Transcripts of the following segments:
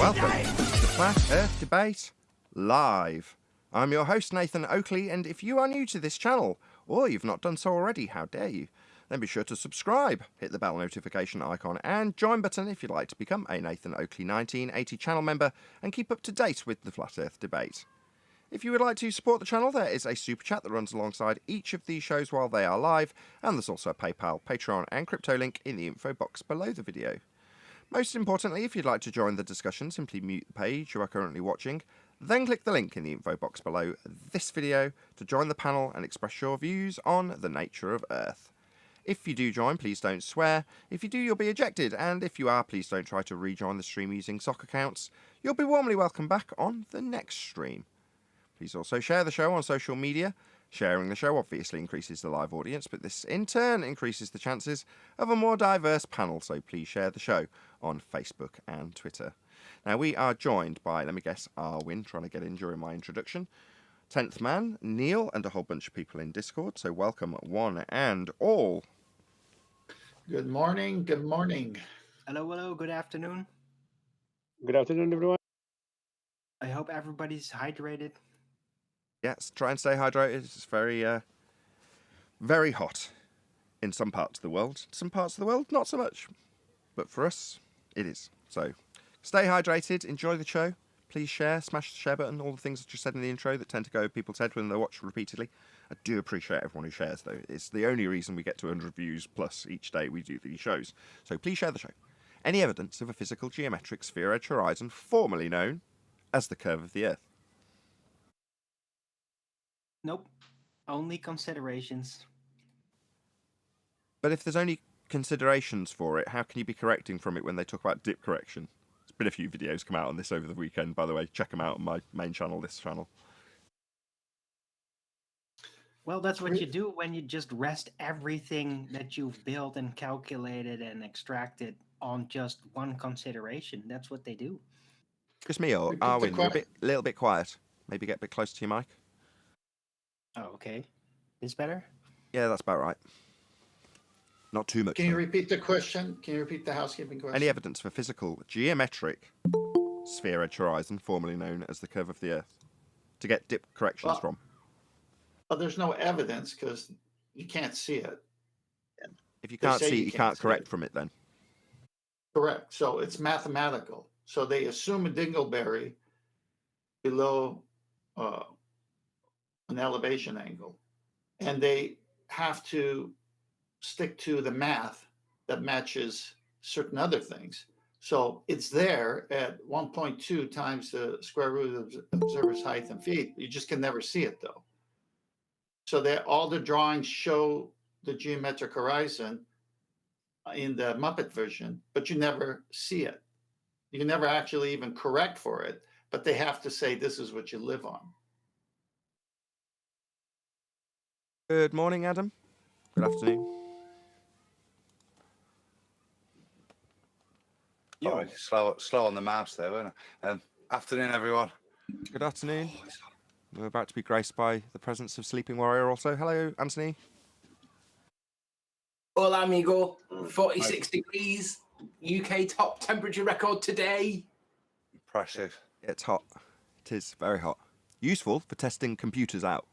Welcome to the Flat Earth Debate Live. I'm your host, Nathan Oakley, and if you are new to this channel, or you've not done so already, how dare you, then be sure to subscribe, hit the bell notification icon, and join button if you'd like to become a Nathan Oakley 1980 channel member and keep up to date with the Flat Earth Debate. If you would like to support the channel, there is a super chat that runs alongside each of these shows while they are live, and there's also a PayPal, Patreon, and crypto link in the info box below the video. Most importantly, if you'd like to join the discussion, simply mute the page you are currently watching, then click the link in the info box below this video to join the panel and express your views on the nature of Earth. If you do join, please don't swear. If you do, you'll be ejected, and if you are, please don't try to rejoin the stream using sock accounts. You'll be warmly welcome back on the next stream. Please also share the show on social media. Sharing the show obviously increases the live audience, but this in turn increases the chances of a more diverse panel, so please share the show on Facebook and Twitter. Now we are joined by, let me guess, Arwin, trying to get in during my introduction, 10th Man, Neil, and a whole bunch of people in Discord, so welcome one and all. Good morning, good morning. Hello, good afternoon. Good afternoon, everyone. I hope everybody's hydrated. Yes, try and stay hydrated. It's very, very hot in some parts of the world. Some parts of the world, not so much. But for us, it is. So, stay hydrated, enjoy the show. Please share, smash the share button, all the things that you said in the intro that tend to go over people's head when they watch repeatedly. I do appreciate everyone who shares, though. It's the only reason we get to 100 views plus each day we do these shows. So please share the show. Any evidence of a physical geometric sphere-edge horizon, formerly known as the curve of the Earth? Nope. Only considerations. But if there's only considerations for it, how can you be correcting from it when they talk about dip correction? There's been a few videos come out on this over the weekend, by the way. Check them out on my main channel, this channel. Well, that's what you do when you just rest everything that you've built and calculated and extracted on just one consideration. That's what they do. Just me or Arwin, you're a little bit quiet. Maybe get a bit closer to your mic. Oh, okay. Is better? Yeah, that's about right. Not too much. Can you repeat the question? Can you repeat the housekeeping question? Any evidence for physical geometric sphere-edge horizon, formerly known as the curve of the Earth, to get dip corrections from? Well, there's no evidence because you can't see it. If you can't see it, you can't correct from it then. Correct. So it's mathematical. So they assume a dingleberry below an elevation angle, and they have to stick to the math that matches certain other things. So it's there at 1.2 times the square root of observer's height in feet. You just can never see it though. So that all the drawings show the geometric horizon in the Muppet version, but you never see it. You can never actually even correct for it, but they have to say this is what you live on. Good morning, Adam. Good afternoon. Oh, slow on the mouse there, weren't I? Afternoon, everyone. Good afternoon. We're about to be graced by the presence of Sleeping Warrior also. Hello, Anthony. Hola, amigo. 46 degrees. UK top temperature record today. Impressive. It's hot. It is very hot. Useful for testing computers out.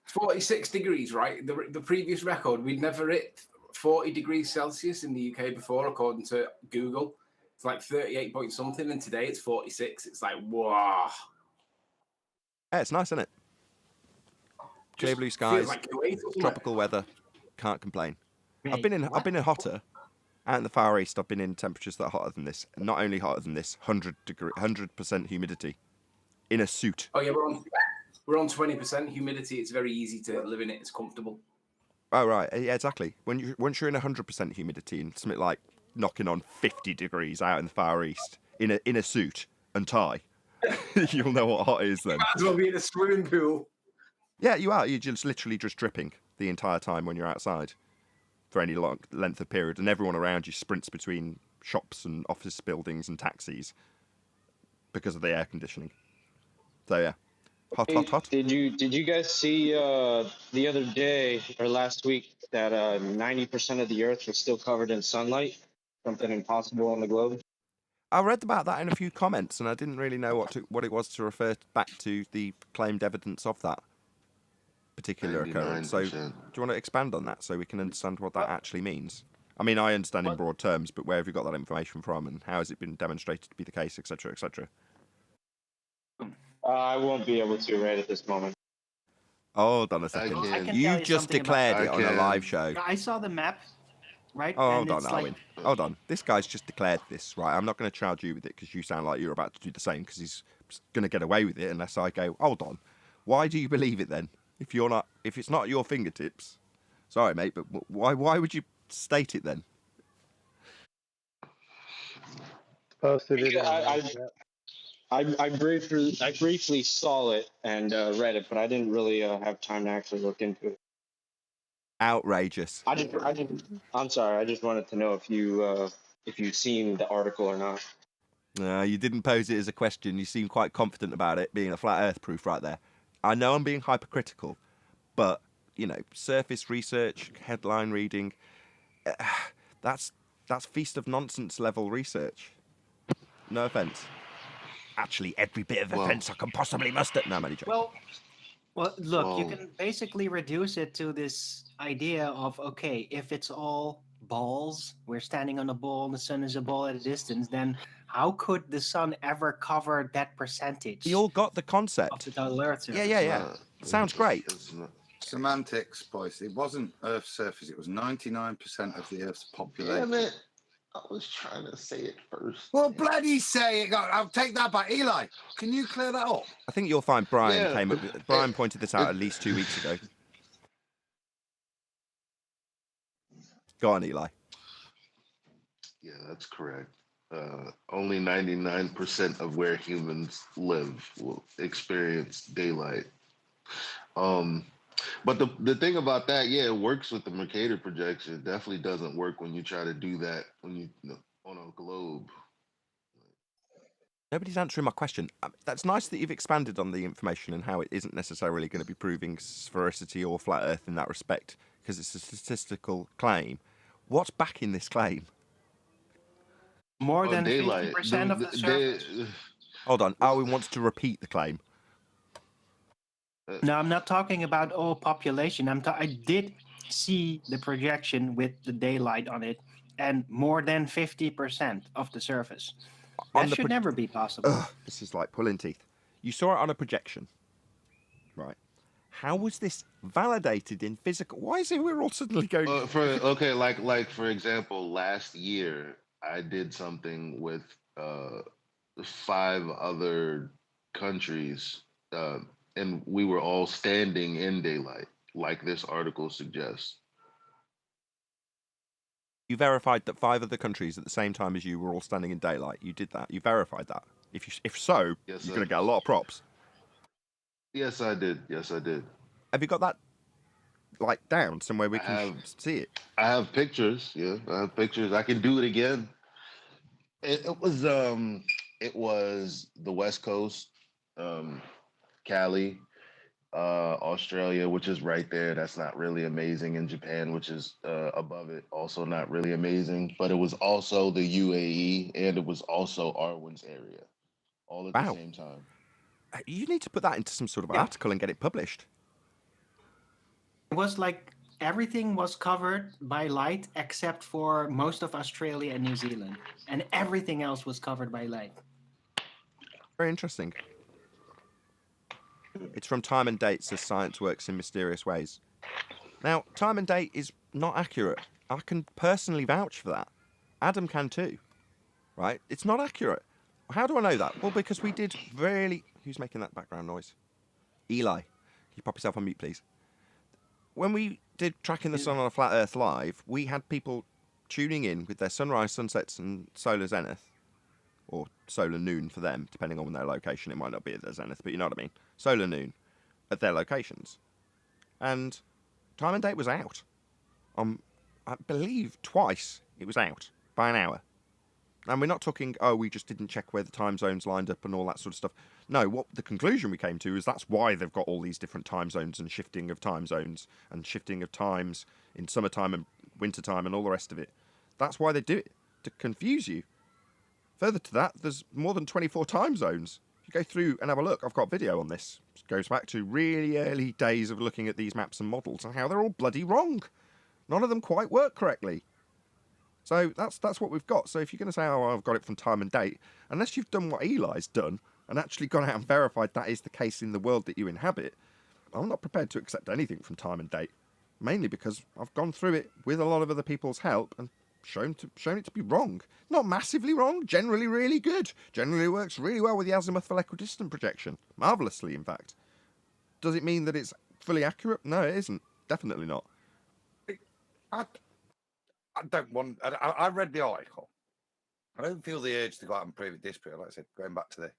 46 degrees, right? The previous record, we'd never hit 40 degrees Celsius in the UK before, according to Google. It's like 38 point something, and today it's 46. It's like, wow. Yeah, it's nice, isn't it? Clear blue skies, like Kuwait, tropical weather. Can't complain. Hey, I've been in hotter. Out in the Far East, I've been in temperatures that are hotter than this. Not only hotter than this, 100% humidity. In a suit. Oh yeah, we're on 20% humidity. It's very easy to live in it. It's comfortable. Oh right, yeah, exactly. Once you're in 100% humidity and something like knocking on 50 degrees out in the Far East in a suit and tie, you'll know what hot is then. Might as well be in a swimming pool. Yeah, you are. You're just literally just dripping the entire time when you're outside for any long length of period, and everyone around you sprints between shops and office buildings and taxis because of the air conditioning. So yeah, hot. Did you guys see the other day or last week that 90% of the Earth was still covered in sunlight? something impossible on the globe. I read about that in a few comments, and I didn't really know what it was to refer back to the claimed evidence of that particular occurrence. So, do you want to expand on that so we can understand what that actually means? I mean, I understand in broad terms, but where have you got that information from, and how has it been demonstrated to be the case, etc., etc.? I won't be able to right at this moment. Hold on a second. I can tell You you just something about- declared it on a live show. I saw the map, right? Oh, and hold on, it's Alwyn. Hold on. This guy's just declared this, right? I'm not going to charge you with it because you sound like you're about to do the same because he's going to get away with it unless I go, hold on. Why do you believe it then? If it's not at your fingertips. Sorry, mate, but why would you state it then? Posted it. I briefly saw it and read it, but I didn't really have time to actually look into it. Outrageous. I'm sorry. I just wanted to know if you've seen the article or not. You didn't pose it as a question. You seem quite confident about it being a flat Earth proof right there. I know I'm being hypercritical, but surface research, headline reading, that's feast of nonsense level research. No offence. Actually, every bit of offence I can possibly muster. No, I'm only joking. Well, look, you can basically reduce it to this idea of, okay, if it's all balls, we're standing on a ball, the sun is a ball at a distance, then how could the sun ever cover that percentage? You all got the Of concept. the total Earth surface? Yeah. Sounds great. Semantics, boys. It wasn't Earth's surface. It was 99% of the Earth's population. Damn it. I was trying to say it first. Well, bloody say it. I'll take that back. Eli, can you clear that up? I think you'll find Brian Yeah, came up. Brian pointed this out at least 2 weeks ago. Go on, Eli. Yeah, that's correct. Only 99% of where humans live will experience daylight. But the thing about that, yeah, it works with the Mercator projection. It definitely doesn't work when you try to do that on a globe. Nobody's answering my question. That's nice that you've expanded on the information and how it isn't necessarily going to be proving sphericity or flat Earth in that respect, because it's a statistical claim. What's backing this claim? More than daylight. 50% of the surface. Hold on. Arwin wants to repeat the claim. No, I'm not talking about all population. I did see the projection with the daylight on it, and more than 50% of the surface. On That the should never be possible. This is like pulling teeth. You saw it on a projection, right? How was this validated in physical? Why is it we're all suddenly going? Like for example, last year I did something with 5 other countries, and we were all standing in daylight, like this article suggests. You verified that 5 other countries at the same time as you were all standing in daylight. You did that. You verified that. If so, Yes, you're sir. going to get a lot of props. Yes, I did. Have you got that like down somewhere we can have. see it? I have pictures. Yeah, I have pictures. I can do it again. It was the West Coast, Cali, Australia, which is right there. That's not really amazing. In Japan, which is above it, also not really amazing. But it was also the UAE, and it was also Arwen's area, all at the same time. You need to put that into some sort of article and get it published. It was like everything was covered by light except for most of Australia and New Zealand, and everything else was covered by light. Very interesting. It's from Time and Date, says science works in mysterious ways. Now, time and date is not accurate. I can personally vouch for that. Adam can too. Right? It's not accurate. How do I know that? Well, because we did really... Who's making that background noise? Eli. Can you pop yourself on mute, please? When we did Tracking the Sun on a Flat Earth live, we had people tuning in with their sunrise, sunsets, and solar zenith. Or solar noon for them, depending on their location. It might not be at their zenith, but you know what I mean. Solar noon at their locations. And Time and Date was out. I believe twice it was out by an hour. And we're not talking, we just didn't check where the time zones lined up and all that sort of stuff. No, what the conclusion we came to is that's why they've got all these different time zones and shifting of time zones and shifting of times in summertime and wintertime and all the rest of it. That's why they do it. to confuse you. Further to that, there's more than 24 time zones. If you go through and have a look, I've got video on this. It goes back to really early days of looking at these maps and models and how they're all bloody wrong. None of them quite work correctly. So that's what we've got. So if you're going to say, oh, I've got it from time and date, unless you've done what Eli's done and actually gone out and verified that is the case in the world that you inhabit, I'm not prepared to accept anything from time and date. Mainly because I've gone through it with a lot of other people's help and shown it to be wrong. Not massively wrong, generally really good. Generally works really well with the azimuth for equidistant projection. Marvellously, in fact. Does it mean that it's fully accurate? No, it isn't. Definitely not. I don't want. I read the article. I don't feel the urge to go out and prove it disprove. Like I said, going back to the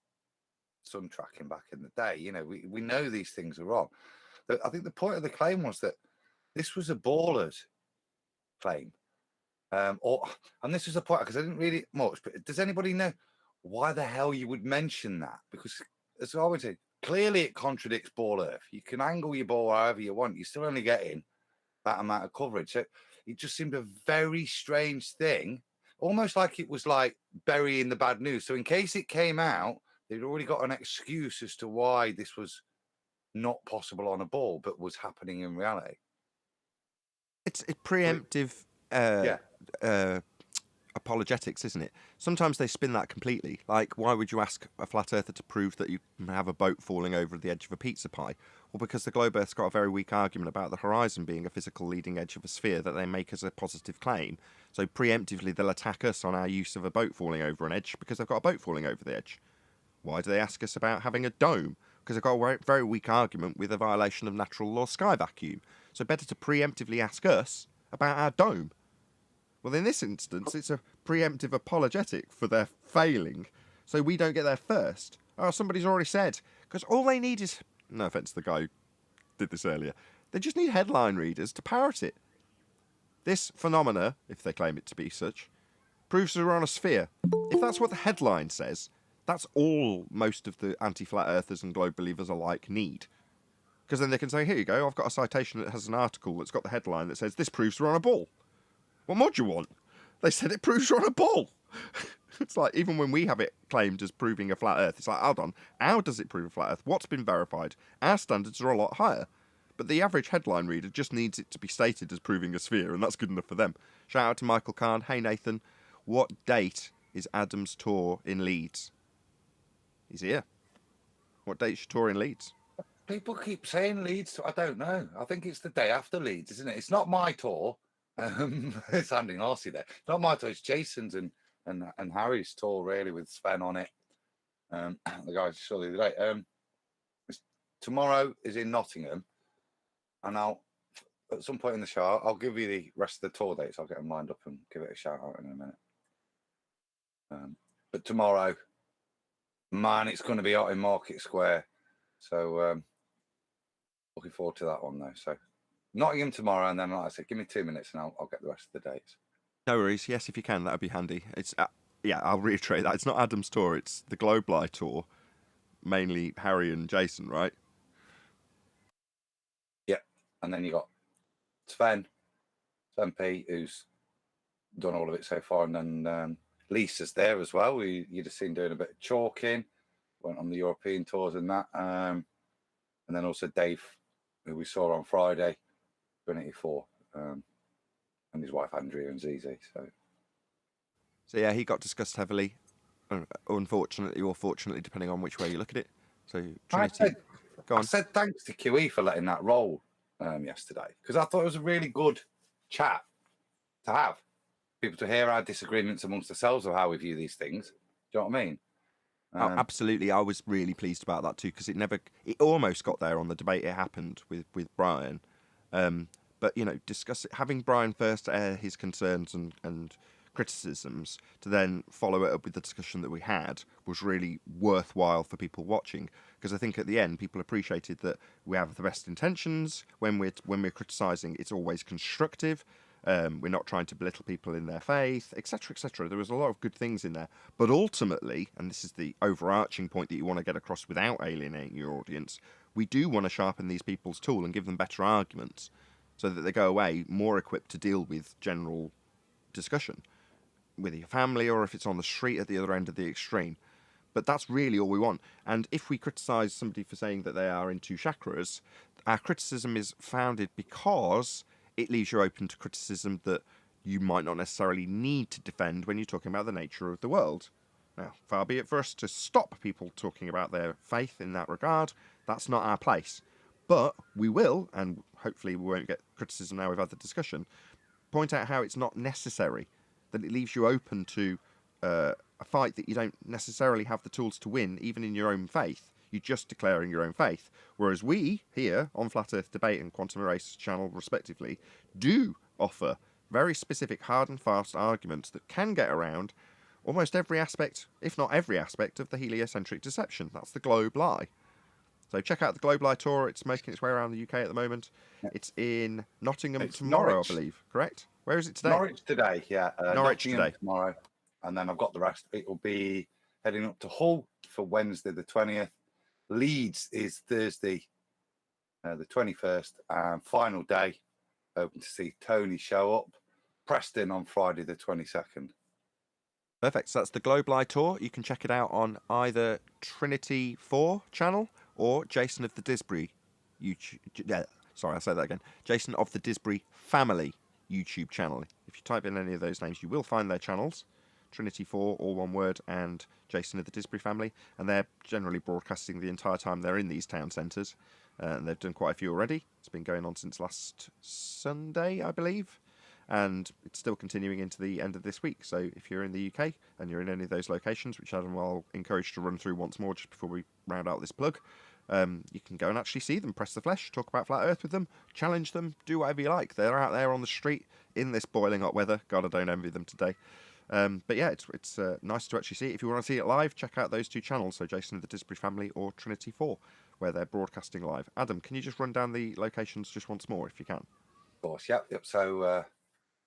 sun tracking back in the day, you know, we know these things are wrong. I think the point of the claim was that this was a baller's claim, and this was the point because I didn't read it much. But does anybody know why the hell you would mention that? Because as I always say, clearly it contradicts ball Earth. You can angle your ball however you want. You're still only getting that amount of coverage. So it just seemed a very strange thing, almost like it was like burying the bad news. So in case it came out, they'd already got an excuse as to why this was not possible on a ball, but was happening in reality. It's preemptive apologetics, isn't it? Sometimes they spin that completely. Like, why would you ask a flat earther to prove that you have a boat falling over the edge of a pizza pie? Well, because the globe Earth's got a very weak argument about the horizon being a physical leading edge of a sphere that they make as a positive claim. So preemptively, they'll attack us on our use of a boat falling over an edge because they've got a boat falling over the edge. Why do they ask us about having a dome? Because they've got a very weak argument with a violation of natural law sky vacuum. So better to preemptively ask us about our dome. Well, in this instance, it's a preemptive apologetic for their failing, so we don't get there first. Oh, somebody's already said. Because all they need is... No offence to the guy who did this earlier. They just need headline readers to parrot it. This phenomena, if they claim it to be such, proves that we're on a sphere. If that's what the headline says, that's all most of the anti-flat earthers and globe believers alike need. Because then they can say, here you go, I've got a citation that has an article that's got the headline that says, this proves we're on a ball. What more do you want? They said it proves you're on a ball. It's like, even when we have it claimed as proving a flat earth, it's like, hold on, how does it prove a flat earth? What's been verified? Our standards are a lot higher. But the average headline reader just needs it to be stated as proving a sphere, and that's good enough for them. Shout out to Michael Kahn. Hey, Nathan, what date is Adam's tour in Leeds? He's here. What date's your tour in Leeds? People keep saying Leeds. I don't know. I think it's the day after Leeds, isn't it? It's not my tour. It's Andy Narsey there. Not my tour. It's Jason's and Harry's tour, really, with Sven on it. The guys saw the other day. Tomorrow is in Nottingham, and I'll at some point in the show I'll give you the rest of the tour dates. I'll get them lined up and give it a shout out in a minute. But tomorrow, man, it's going to be out in Market Square. So looking forward to that one though. So Nottingham tomorrow, and then like I said, give me 2 minutes and I'll get the rest of the dates. No worries. Yes, if you can, that'd be handy. It's I'll reiterate that it's not Adam's tour; it's the Globe Lite tour, mainly Harry and Jason, right? Yeah, and then you got Sven P, who's done all of it so far, and then Lisa's there as well. You'd have seen doing a bit of chalking, went on the European tours and that, and then also Dave, who we saw on Friday, Trinity 4, and his wife Andrea and Zizi. So yeah, he got discussed heavily, unfortunately or fortunately, depending on which way you look at it. So Trinity, go on. I said thanks to QE for letting that roll yesterday, because I thought it was a really good chat to have. People to hear our disagreements amongst ourselves of how we view these things. Do you know what I mean? Oh, absolutely. I was really pleased about that too, because it almost got there on the debate it happened with Brian. But, you know, having Brian first air his concerns and criticisms to then follow it up with the discussion that we had was really worthwhile for people watching, because I think at the end people appreciated that we have the best intentions when we're criticising. It's always constructive. We're not trying to belittle people in their faith, etc., etc. There was a lot of good things in there, but ultimately, and this is the overarching point that you want to get across without alienating your audience, we do want to sharpen these people's tool and give them better arguments so that they go away more equipped to deal with general discussion. with your family or if it's on the street at the other end of the extreme. But that's really all we want. And if we criticise somebody for saying that they are into chakras, our criticism is founded because it leaves you open to criticism that you might not necessarily need to defend when you're talking about the nature of the world. Now, far be it for us to stop people talking about their faith in that regard. That's not our place. But we will, and hopefully we won't get criticism now we've had the discussion, point out how it's not necessary, that it leaves you open to a fight that you don't necessarily have the tools to win, even in your own faith. You're just declaring your own faith. Whereas we, here on Flat Earth Debate and Quantum Erase channel, respectively, do offer very specific, hard and fast arguments that can get around almost every aspect, if not every aspect, of the heliocentric deception. That's the Globe Lie. So check out the Globe Lie tour. It's making its way around the UK at the moment. It's in Nottingham tomorrow, Norwich. I believe. Correct? Where is it today? Norwich today, yeah. Norwich Nottingham today. tomorrow. And then I've got the rest. It will be heading up to Hull for Wednesday the 20th. Leeds is Thursday the 21st. And final day, hoping to see Tony show up. Preston on Friday the 22nd. Perfect. So that's the Globe Lie tour. You can check it out on either Trinity 4 channel or Jason of the Disbury YouTube. Sorry, I'll say that again. Jason of the Disbury Family YouTube channel. If you type in any of those names, you will find their channels. Trinity 4, all one word, and Jason of the Disbury Family. And they're generally broadcasting the entire time they're in these town centres. And they've done quite a few already. It's been going on since last Sunday, I believe. And it's still continuing into the end of this week. So if you're in the UK and you're in any of those locations, which Adam will encourage to run through once more just before we round out this plug, you can go and actually see them, press the flesh, talk about Flat Earth with them, challenge them, do whatever you like. They're out there on the street in this boiling hot weather. God, I don't envy them today. But yeah, it's nice to actually see it. If you want to see it live, check out those two channels, so Jason of the Disbury Family or Trinity 4, where they're broadcasting live. Adam, can you just run down the locations just once more, if you can? Of course, yep. So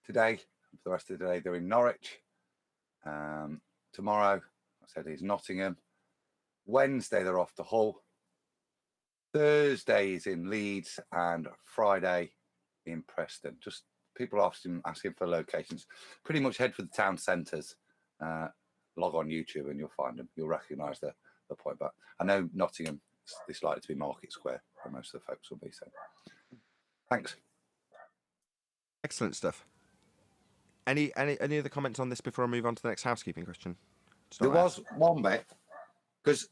today, for the rest of the day, they're in Norwich. Tomorrow, I said, is Nottingham. Wednesday, they're off to Hull. Thursday is in Leeds, and Friday in Preston. Just people are asking for locations. Pretty much head for the town centres. Log on YouTube and you'll find them. You'll recognise the point. But I know Nottingham is likely to be Market Square, where most of the folks will be. So, thanks. Excellent stuff. Any other comments on this before I move on to the next housekeeping question? There was one bit, because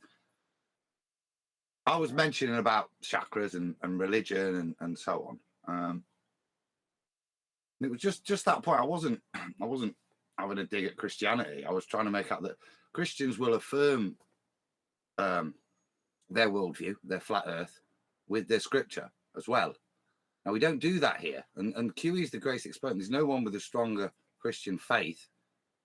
I was mentioning about chakras and religion and so on. It was just that point. I wasn't having a dig at Christianity. I was trying to make out that Christians will affirm their worldview, their flat earth, with their scripture as well. Now, we don't do that here. And QE is the greatest exponent. There's no one with a stronger Christian faith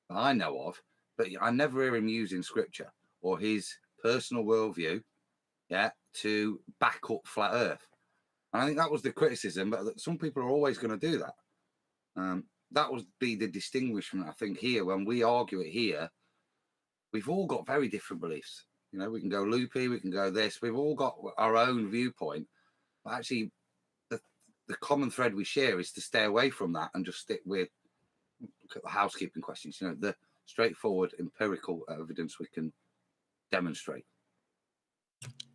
that I know of, but I never hear him using scripture or his personal worldview, to back up flat earth. And I think that was the criticism, but some people are always going to do that. That would be the distinguishment, I think, here. When we argue it here, we've all got very different beliefs. You know, we can go loopy, we can go this. We've all got our own viewpoint. But actually, the common thread we share is to stay away from that and just stick with housekeeping questions. You know, the straightforward empirical evidence we can demonstrate.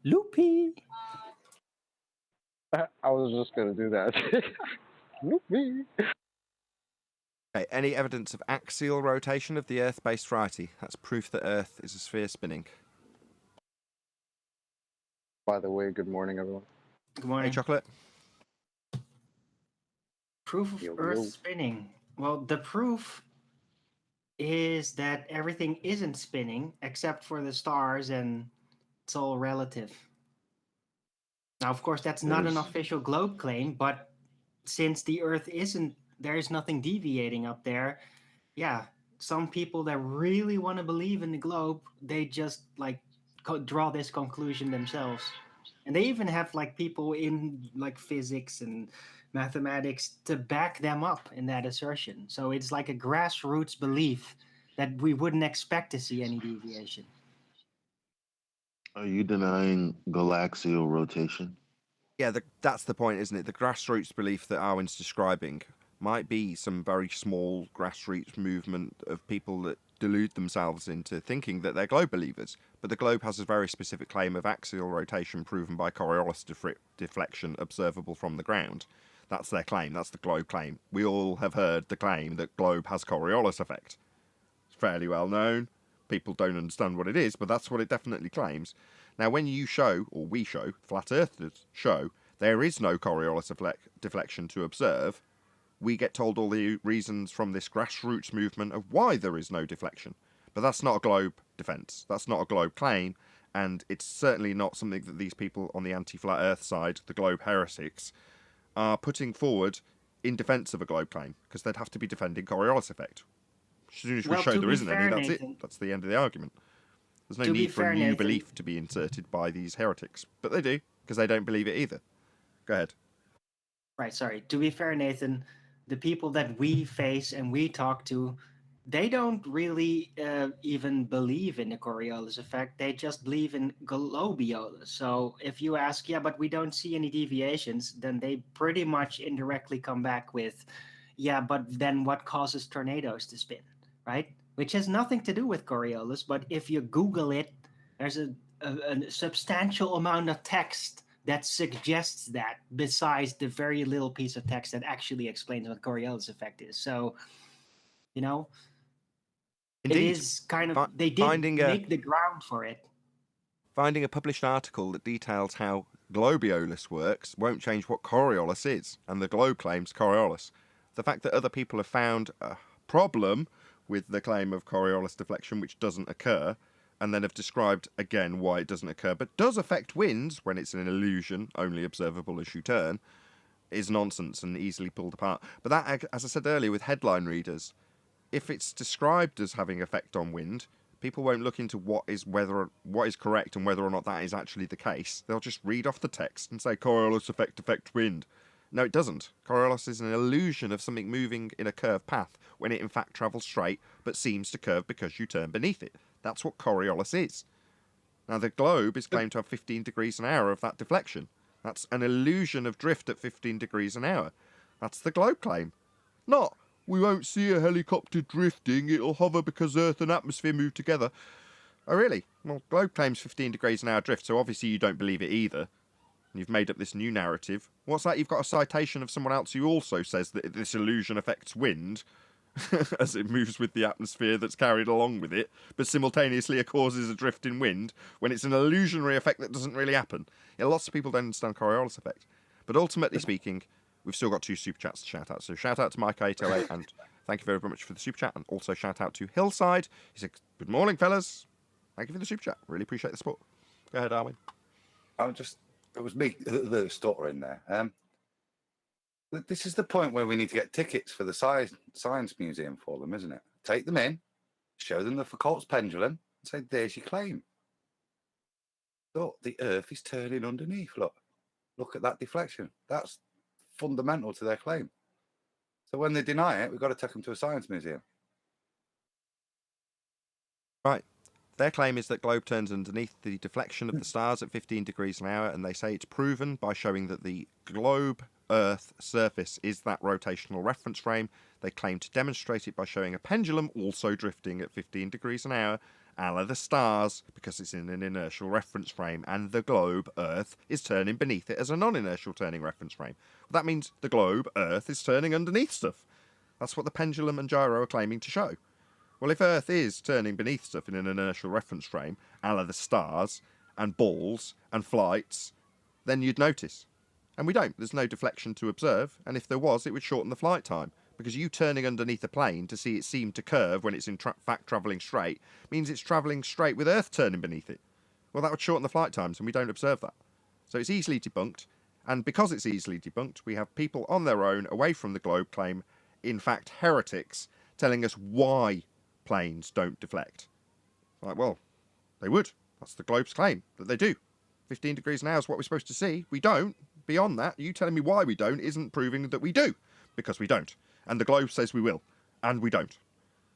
Loopy. I was just going to do that. Loopy. Okay, any evidence of axial rotation of the Earth-based variety? That's proof that Earth is a sphere spinning. By the way, good morning, everyone. Good morning. Hey, Chocolate. Proof of Yo, Earth yo. spinning. Well, the proof is that everything isn't spinning except for the stars, and it's all relative. Now, of course, that's not an There's- official globe claim, but since the Earth isn't, there is nothing deviating up there. Yeah, some people that really want to believe in the globe, they just like draw this conclusion themselves. And they even have like people in like physics and mathematics to back them up in that assertion. So it's like a grassroots belief that we wouldn't expect to see any deviation. Are you denying galaxial rotation? Yeah, that's the point, isn't it? The grassroots belief that Arwen's describing might be some very small grassroots movement of people that delude themselves into thinking that they're globe believers. But the globe has a very specific claim of axial rotation proven by Coriolis deflection observable from the ground. That's their claim. That's the globe claim. We all have heard the claim that globe has Coriolis effect. It's fairly well known. People don't understand what it is, but that's what it definitely claims. Now, when you show, or we show, flat earthers show, there is no Coriolis deflection to observe, we get told all the reasons from this grassroots movement of why there is no deflection. But that's not a globe defence. That's not a globe claim, and it's certainly not something that these people on the anti-flat earth side, the globe heretics, are putting forward in defence of a globe claim, because they'd have to be defending Coriolis effect. As soon as we show there isn't any, that's it. That's the end of the argument. There's no need for a new belief to be inserted by these heretics. But they do, because they don't believe it either. Go ahead. Right, sorry. To be fair, Nathan, the people that we face and we talk to, they don't really even believe in the Coriolis effect. They just believe in globiolis. So if you ask, yeah, but we don't see any deviations, then they pretty much indirectly come back with, yeah, but then what causes tornadoes to spin, right? Which has nothing to do with Coriolis, but if you Google it, there's a substantial amount of text that suggests that, besides the very little piece of text that actually explains what Coriolis effect is. So, you know, Indeed. it is kind of, they did make the ground for it. Finding a published article that details how globiolis works won't change what Coriolis is, and the globe claims Coriolis. The fact that other people have found a problem with the claim of Coriolis deflection, which doesn't occur, and then have described again why it doesn't occur, but does affect winds when it's an illusion, only observable as you turn, is nonsense and easily pulled apart. But that, as I said earlier, with headline readers, if it's described as having effect on wind, people won't look into what is correct and whether or not that is actually the case. They'll just read off the text and say Coriolis effect affects wind. No, it doesn't. Coriolis is an illusion of something moving in a curved path when it in fact travels straight but seems to curve because you turn beneath it. That's what Coriolis is. Now, the globe is claimed to have 15 degrees an hour of that deflection. That's an illusion of drift at 15 degrees an hour. That's the globe claim. Not, we won't see a helicopter drifting, it'll hover because Earth and atmosphere move together. Oh, really? Well, globe claims 15 degrees an hour drift, so obviously you don't believe it either. And you've made up this new narrative. What's that? You've got a citation of someone else who also says that this illusion affects wind as it moves with the atmosphere that's carried along with it, but simultaneously it causes a drift in wind when it's an illusionary effect that doesn't really happen. Yeah, lots of people don't understand Coriolis effect. But ultimately speaking, we've still got 2 super chats to shout out. So shout out to Mike808 and thank you very much for the super chat. And also shout out to Hillside. He said, good morning, fellas. Thank you for the super chat. Really appreciate the support. Go ahead, Arwin. It was me, the stutter in there. This is the point where we need to get tickets for the science museum for them, isn't it? Take them in, show them the Foucault's pendulum, and say, there's your claim. Look, the Earth is turning underneath. Look at that deflection. That's fundamental to their claim. So when they deny it, we've got to take them to a science museum. Right. Their claim is that globe turns underneath the deflection of the stars at 15 degrees an hour, and they say it's proven by showing that the globe Earth surface is that rotational reference frame. They claim to demonstrate it by showing a pendulum also drifting at 15 degrees an hour, a la the stars, because it's in an inertial reference frame, and the globe Earth is turning beneath it as a non-inertial turning reference frame. Well, that means the globe Earth is turning underneath stuff. That's what the pendulum and gyro are claiming to show. Well, if Earth is turning beneath stuff in an inertial reference frame, a la the stars, and balls, and flights, then you'd notice. And we don't. There's no deflection to observe, and if there was, it would shorten the flight time, because you turning underneath a plane to see it seem to curve when it's in fact travelling straight means it's travelling straight with Earth turning beneath it. Well, that would shorten the flight times, and we don't observe that. So it's easily debunked, and because it's easily debunked, we have people on their own, away from the globe claim, in fact heretics, telling us why planes don't deflect. Like, well, they would. That's the globe's claim, that they do. 15 degrees an hour is what we're supposed to see. We don't. Beyond that, you telling me why we don't isn't proving that we do, because we don't. And the globe says we will, and we don't.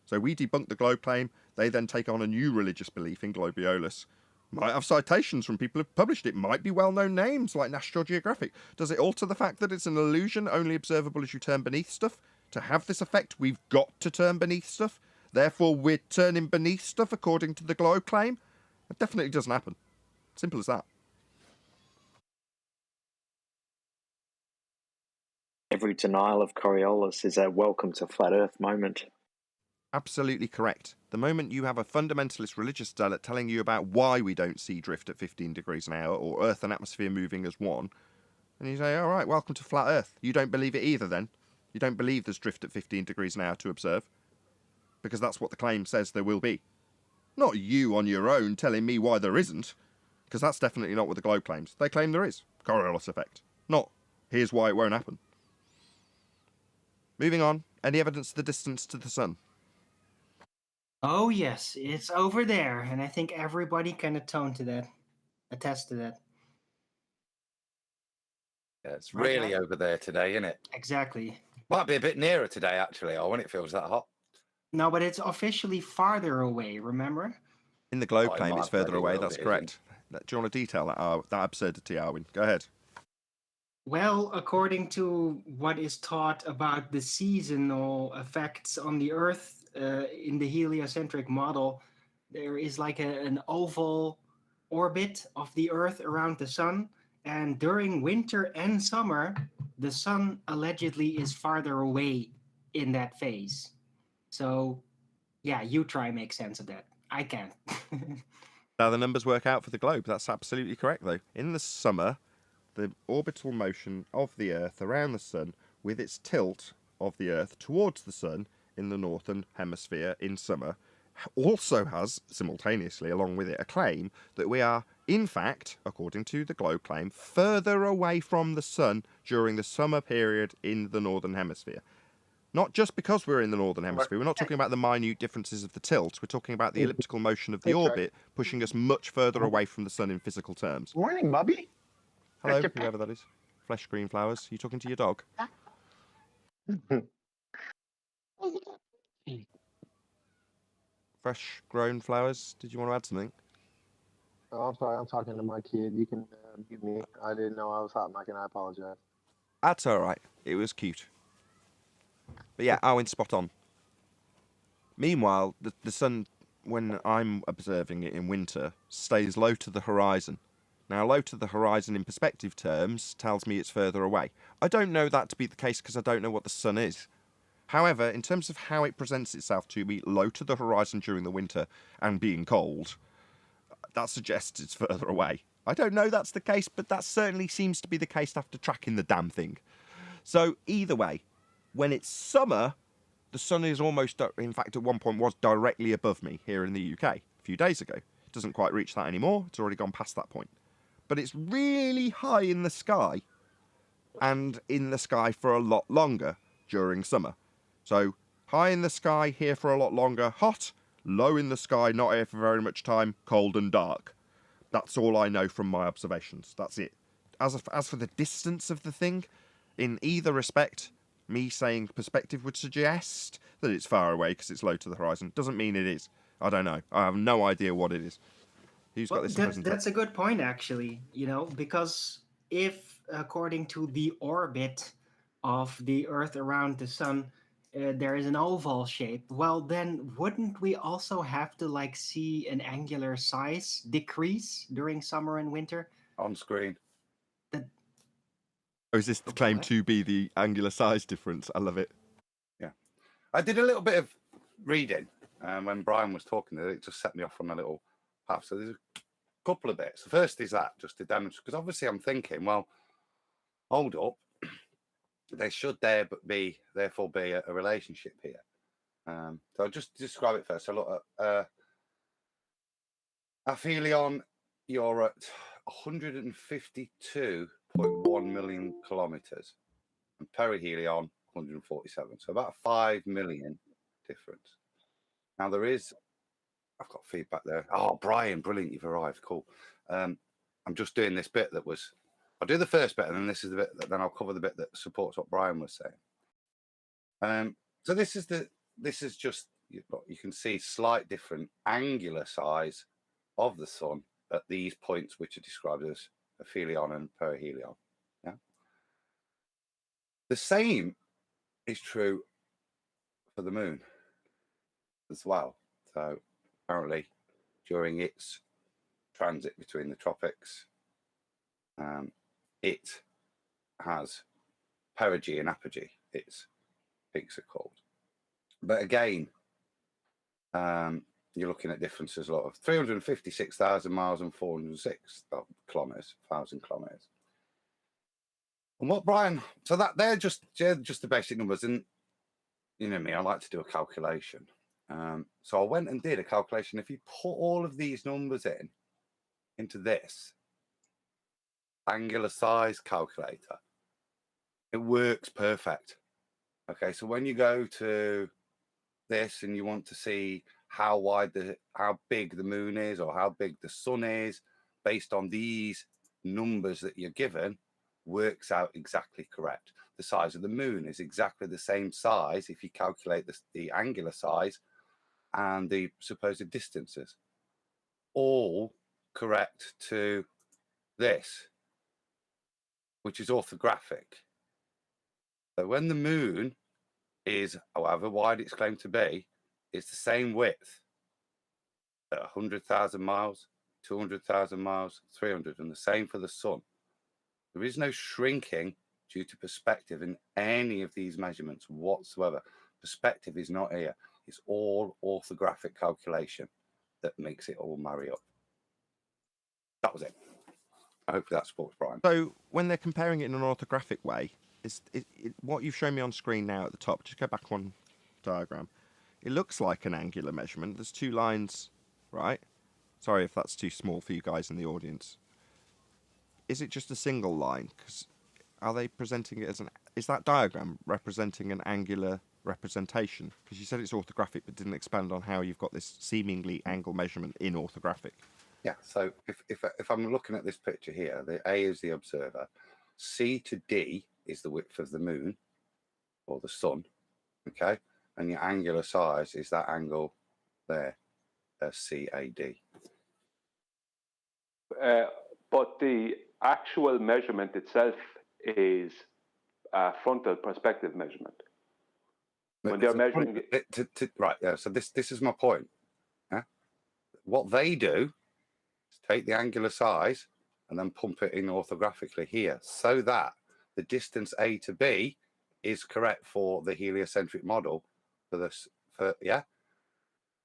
So we debunk the globe claim. They then take on a new religious belief in globiolis, Might have citations from people who've published it. Might be well-known names like National Geographic. Does it alter the fact that it's an illusion only observable as you turn beneath stuff? To have this effect, we've got to turn beneath stuff. Therefore, we're turning beneath stuff according to the globe claim. It definitely doesn't happen. Simple as that. Every denial of Coriolis is a welcome to flat Earth moment. Absolutely correct. The moment you have a fundamentalist religious zealot telling you about why we don't see drift at 15 degrees an hour or Earth and atmosphere moving as one, and you say, all right, welcome to flat Earth. You don't believe it either then. You don't believe there's drift at 15 degrees an hour to observe, because that's what the claim says there will be. Not you on your own telling me why there isn't, because that's definitely not what the globe claims. They claim there is. Coriolis effect. Not, here's why it won't happen. Moving on, any evidence of the distance to the sun? Oh yes, it's over there, and I think everybody can attest to that. Yeah, it's Right, really Guy? over there today, isn't it? Exactly. Might be a bit nearer today, actually, or when it feels that hot. No, but it's officially farther away, remember? In the globe Oh, it claim, might it's further bloody away, well that's be, correct. Do you want to detail that absurdity, Arwin? Go ahead. Well, according to what is taught about the seasonal effects on the Earth in the heliocentric model, there is like an oval orbit of the Earth around the sun. And during winter and summer, the sun allegedly is farther away in that phase. So, yeah, you try make sense of that. I can't. Now the numbers work out for the globe. That's absolutely correct, though. In the summer, the orbital motion of the Earth around the sun with its tilt of the Earth towards the sun in the northern hemisphere in summer also has, simultaneously along with it, a claim that we are, in fact, according to the globe claim, further away from the sun during the summer period in the northern hemisphere. Not just because we're in the northern hemisphere. We're not talking about the minute differences of the tilt. We're talking about the elliptical motion of the orbit pushing us much further away from the sun in physical terms. Morning, Bubby. Hello, whoever that is. Flesh green flowers. You talking to your dog? Fresh grown flowers. Did you want to add something? Oh, I'm sorry. I'm talking to my kid. You can mute me. I didn't know I was hot mic, and I apologize. That's all right. It was cute. But yeah, Arwen's spot on. Meanwhile, the sun, when I'm observing it in winter, stays low to the horizon. Now, low to the horizon in perspective terms tells me it's further away. I don't know that to be the case because I don't know what the sun is. However, in terms of how it presents itself to me low to the horizon during the winter and being cold, that suggests it's further away. I don't know that's the case, but that certainly seems to be the case after tracking the damn thing. So either way, when it's summer, the sun is almost, in fact, at one point was directly above me here in the UK a few days ago. It doesn't quite reach that anymore. It's already gone past that point. But it's really high in the sky and in the sky for a lot longer during summer. So high in the sky here for a lot longer, hot, low in the sky, not here for very much time, cold and dark. That's all I know from my observations. That's it. As for the distance of the thing, in either respect, me saying perspective would suggest that it's far away because it's low to the horizon. Doesn't mean it is. I don't know. I have no idea what it is. Who's got this presentation? That's a good point, actually, because if, according to the orbit of the Earth around the sun, there is an oval shape, well, then wouldn't we also have to see an angular size decrease during summer and winter? On screen. Or is this the claim to be the angular size difference? I love it. Yeah. I did a little bit of reading when Brian was talking. It just set me off on a little path. So there's a couple of bits. The first is that, just to demonstrate, because obviously I'm thinking, well, hold up. There should therefore be a relationship here. So I'll just describe it first. So look at aphelion, you're at 152.1 million kilometers, and perihelion 147. So about 5 million difference. Now I've got feedback there. Oh, Brian, brilliant, you've arrived. Cool. I'm just doing this bit I'll do the first bit, and then this is the bit then I'll cover the bit that supports what Brian was saying. So this is just you can see slight different angular size of the sun at these points, which are described as aphelion and perihelion. Yeah. The same is true for the moon as well. So apparently, during its transit between the tropics, it has perigee and apogee. Its peaks are called. But again, you're looking at differences a lot of 356,000 miles and 406 kilometers, 1,000 kilometers. And what Brian, so that they're just the basic numbers. And you know me, I like to do a calculation. So I went and did a calculation. If you put all of these numbers into this angular size calculator, it works perfect. Okay, so when you go to this and you want to see how big the moon is or how big the sun is, based on these numbers that you're given, works out exactly correct. The size of the moon is exactly the same size if you calculate the angular size and the supposed distances, all correct to this, which is orthographic. So when the moon is, however wide it's claimed to be, it's the same width at 100,000 miles, 200,000 miles, 300, and the same for the sun. There is no shrinking due to perspective in any of these measurements whatsoever. Perspective is not here. It's all orthographic calculation that makes it all marry up. That was it. I hope that supports Brian. So when they're comparing it in an orthographic way, what you've shown me on screen now at the top, just go back one diagram. It looks like an angular measurement. There's two lines, right? Sorry if that's too small for you guys in the audience. Is it just a single line? Because are they presenting it as is that diagram representing an angular representation? Because you said it's orthographic, but didn't expand on how you've got this seemingly angle measurement in orthographic. Yeah, so if I'm looking at this picture here, the A is the observer, C to D is the width of the moon or the sun, okay? And your angular size is that angle there, CAD. But the actual measurement itself is a frontal perspective measurement. When they're measuring it, right, yeah, so this is my point. Yeah? What they do is take the angular size and then pump it in orthographically here so that the distance A to B is correct for the heliocentric model yeah.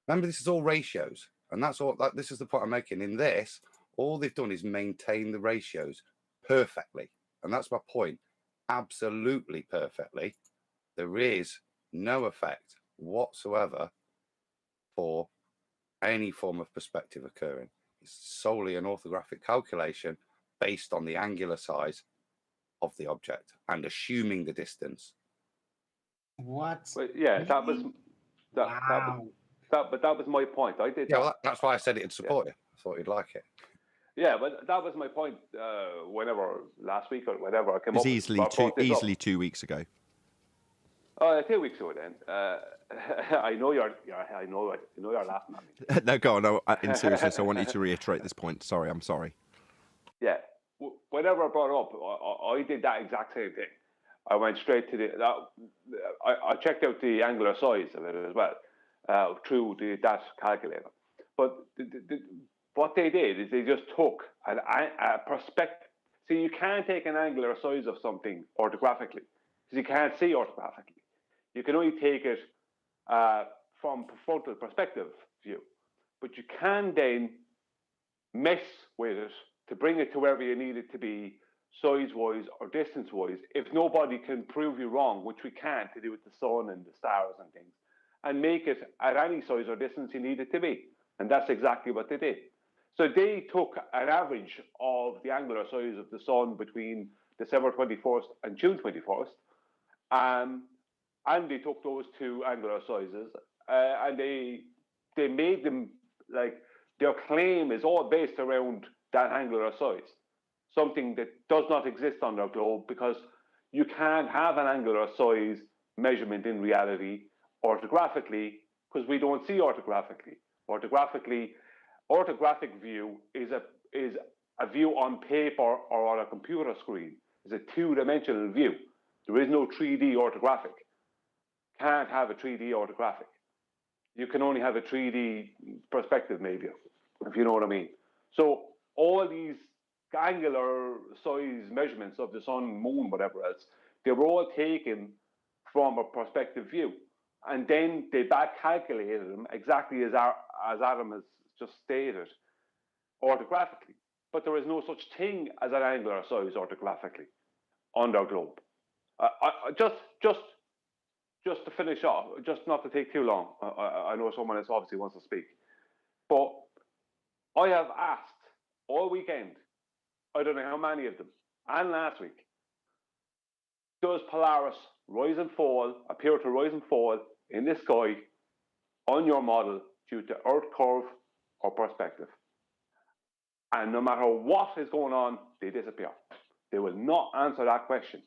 Remember, this is all ratios, and that's all. This is the point I'm making. In this, all they've done is maintain the ratios perfectly, and that's my point. Absolutely perfectly. There is no effect whatsoever for any form of perspective occurring. It's solely an orthographic calculation based on the angular size of the object and assuming the distance. What? But yeah, that was Wow. but that was my point. I did. Yeah, well, that's why I said it'd support you. I thought you'd like it. Yeah, but that was my point. Whenever last week or whenever I came It's up, easily 2 weeks ago. 2 weeks ago then. I know you're laughing at me. No, go on. No, in seriousness, I want you to reiterate this point. Sorry, I'm sorry. Yeah, whenever I brought it up, I did that exact same thing. I went straight to I checked out the angular size of it as well through that calculator. But what they did is they just took a perspective. See, you can't take an angular size of something orthographically because you can't see orthographically. You can only take it from frontal perspective view. But you can then mess with it to bring it to wherever you need it to be, size-wise or distance-wise, if nobody can prove you wrong, which we can't, to do with the sun and the stars and things, and make it at any size or distance you need it to be. And that's exactly what they did. So they took an average of the angular size of the sun between December 21st and June 21st, and they took those two angular sizes, and they made them, like, their claim is all based around that angular size, something that does not exist on our globe, because you can't have an angular size measurement in reality orthographically, because we don't see orthographically. Orthographic view is a is a view on paper or on a computer screen. It's a two-dimensional view. There is no 3D orthographic. Can't have a 3D orthographic. You can only have a 3D perspective, maybe, if you know what I mean. So all these angular size measurements of the sun, moon, whatever else, they were all taken from a perspective view. And then they back calculated them exactly as Adam has just stated, orthographically. But there is no such thing as an angular size orthographically on our globe. Just to finish off, just not to take too long. I know someone else obviously wants to speak, but I have asked all weekend, I don't know how many of them, and last week, does Polaris rise and fall, appear to rise and fall in the sky on your model due to Earth curve or perspective? And no matter what is going on, they disappear. They will not answer that question.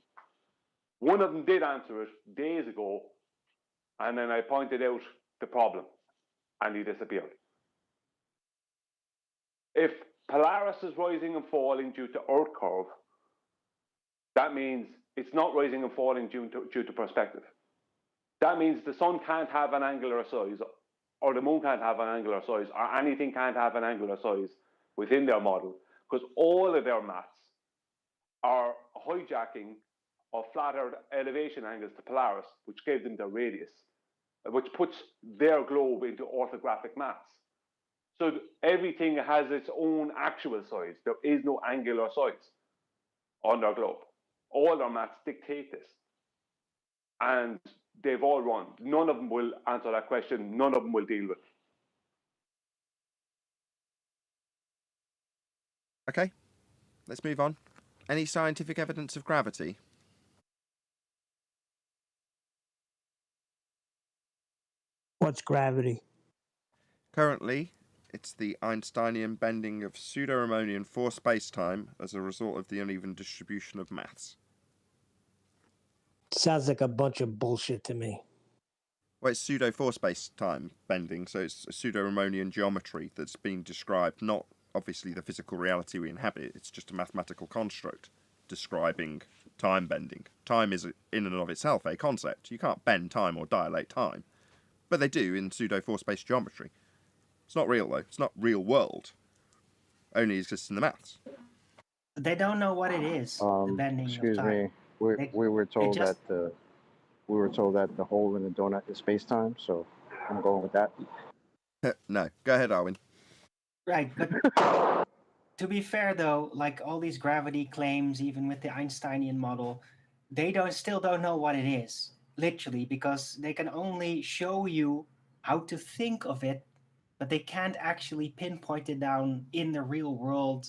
One of them did answer it days ago, and then I pointed out the problem, and he disappeared. If Polaris is rising and falling due to Earth curve, that means it's not rising and falling due to perspective. That means the sun can't have an angular size, or the moon can't have an angular size, or anything can't have an angular size within their model, because all of their maths are hijacking of flat Earth elevation angles to Polaris, which gave them their radius, which puts their globe into orthographic maths. So everything has its own actual size. There is no angular size on their globe. All their maths dictate this. And they've all run. None of them will answer that question. None of them will deal with it. Okay, let's move on. Any scientific evidence of gravity? What's gravity? Currently, it's the Einsteinian bending of pseudo-Riemannian for space-time as a result of the uneven distribution of maths. Sounds like a bunch of bullshit to me. Well, it's pseudo for space-time bending, so it's a pseudo-Riemannian geometry that's being described, not obviously the physical reality we inhabit. It's just a mathematical construct describing time bending. Time is in and of itself a concept. You can't bend time or dilate time. But they do in pseudo for space geometry. It's not real though. It's not real world. Only exists in the maths. They don't know what it is. The bending Excuse of time. me. We were told just- that the hole in the donut is space time, so I'm going with that. No, go ahead, Arwin. Right, but to be fair though, like all these gravity claims, even with the Einsteinian model, they still don't know what it is, literally, because they can only show you how to think of it, but they can't actually pinpoint it down in the real world.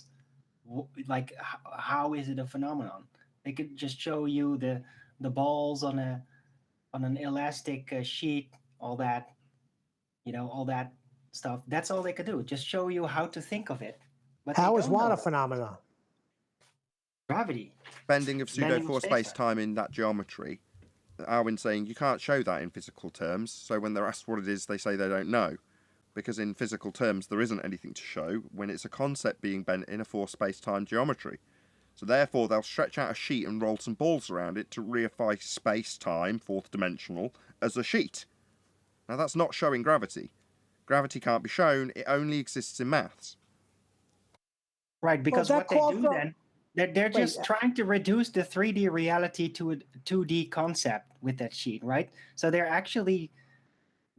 Like, how is it a phenomenon? They could just show you the balls on an elastic sheet, all that, all that stuff. That's all they could do. Just show you how to think of it. But How is what a phenomenon? Gravity. Bending of pseudo Bending of for space-time in that geometry. Arwin's saying you can't show that in physical terms, so when they're asked what it is, they say they don't know. Because in physical terms, there isn't anything to show when it's a concept being bent in a for space-time geometry. So therefore, they'll stretch out a sheet and roll some balls around it to reify space-time, fourth dimensional, as a sheet. Now that's not showing gravity. Gravity can't be shown, it only exists in maths. Right, because Well, what they do then, they're just trying to reduce the 3D reality to a 2D concept with that sheet, right? So they're actually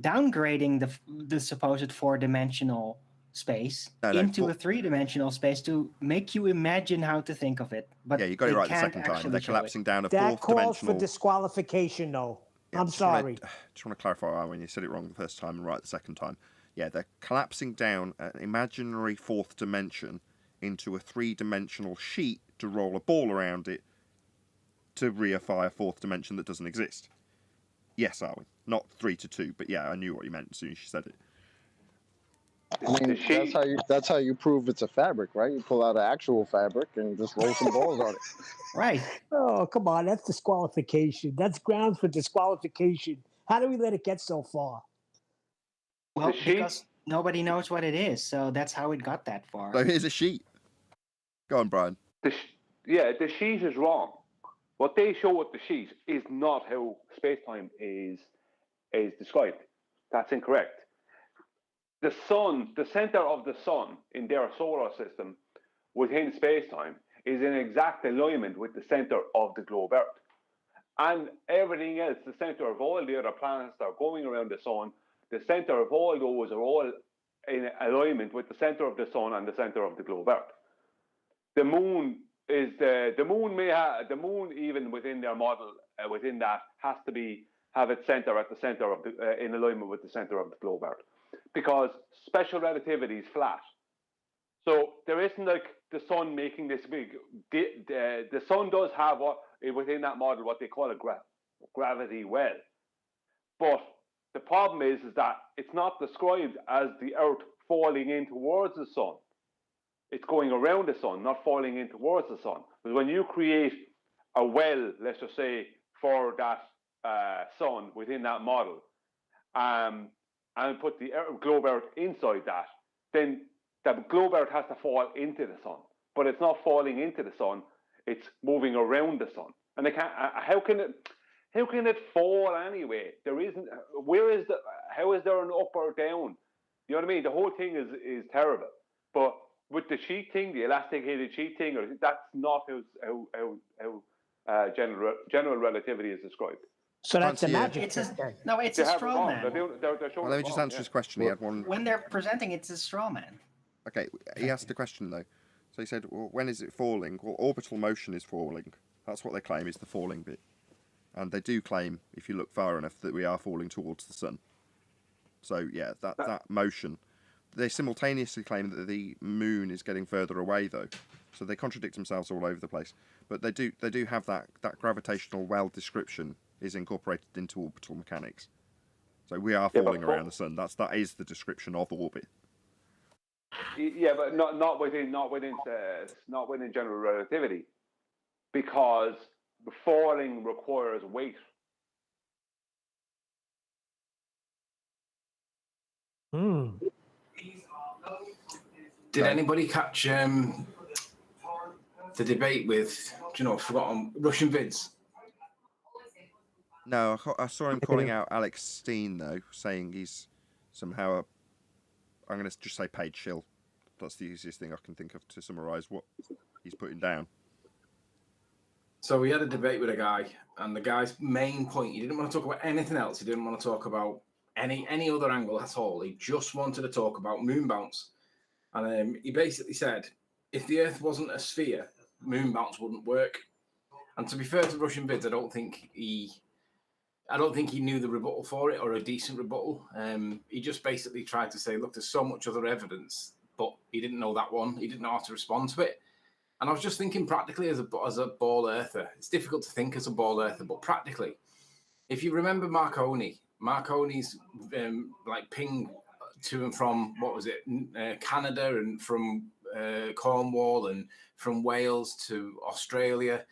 downgrading the supposed four-dimensional space into a three-dimensional space to make you imagine how to think of it. But yeah, you got it right the second time. They're collapsing down a that fourth calls dimensional. for disqualification, though. Yeah, I'm sorry. Just want to clarify when you said it wrong the first time and right the second time. Yeah, they're collapsing down an imaginary fourth dimension into a three-dimensional sheet to roll a ball around it to reify a fourth dimension that doesn't exist. Yes, Arwin. Not 3 to 2, but yeah, I knew what you meant as soon as you said it. I mean, that's how you prove it's a fabric, right? You pull out an actual fabric and just roll some balls on it. Right. Oh, come on. That's disqualification. That's grounds for disqualification. How do we let it get so far? Well, because nobody knows what it is, so that's how it got that far. So here's a sheet. Go on, Brian. The sheet is wrong. What they show with the sheet is not how space-time is described. That's incorrect. The sun, the center of the sun in their solar system within space-time is in exact alignment with the center of the globe Earth. And everything else, the center of all the other planets that are going around the sun, the center of all those are all in alignment with the center of the sun and the center of the globe Earth. The moon is the moon even within their model within that has to have its center at the center of the in alignment with the center of the globe Earth, because special relativity is flat. So there isn't like the sun making this big. The sun does have within that model what they call a gravity well, but the problem is that it's not described as the Earth falling in towards the sun. It's going around the sun, not falling in towards the sun. Because when you create a well, let's just say, for that sun within that model, and put the globe Earth inside that, then the globe Earth has to fall into the sun. But it's not falling into the sun; it's moving around the sun. And they can't. How can it fall anyway? There isn't. How is there an up or down? You know what I mean? The whole thing is terrible. But with the sheet thing, the elasticated sheet thing, that's not how general relativity is described. So that's a magic. It's a straw man. Well, let me just answer his question. He had one. When they're presenting, it's a straw man. Okay, he asked a question though. So he said, well, when is it falling? Well, orbital motion is falling. That's what they claim is the falling bit. And they do claim, if you look far enough, that we are falling towards the sun. So yeah, that motion. They simultaneously claim that the moon is getting further away, though, so they contradict themselves all over the place. But they do have that gravitational well description is incorporated into orbital mechanics. So we are falling around the sun. That is the description of orbit. Yeah, but not within general relativity, because the falling requires weight. Did anybody catch the debate with, I've forgotten, Russian vids? No, I saw him calling out Alex Steen, though, saying he's somehow I'm going to just say paid shill. That's the easiest thing I can think of to summarise what he's putting down. So we had a debate with a guy, and the guy's main point, he didn't want to talk about anything else. He didn't want to talk about any other angle at all. He just wanted to talk about moon bounce. And he basically said, if the Earth wasn't a sphere, moon bounce wouldn't work. And to be fair to Russian vids, I don't think he knew the rebuttal for it, or a decent rebuttal. He just basically tried to say, look, there's so much other evidence, but he didn't know that one. He didn't know how to respond to it. And I was just thinking practically as a ball earther. It's difficult to think as a ball earther, but practically, if you remember Marconi's like ping to and from, what was it, Canada, and from Cornwall, and from Wales to Australia.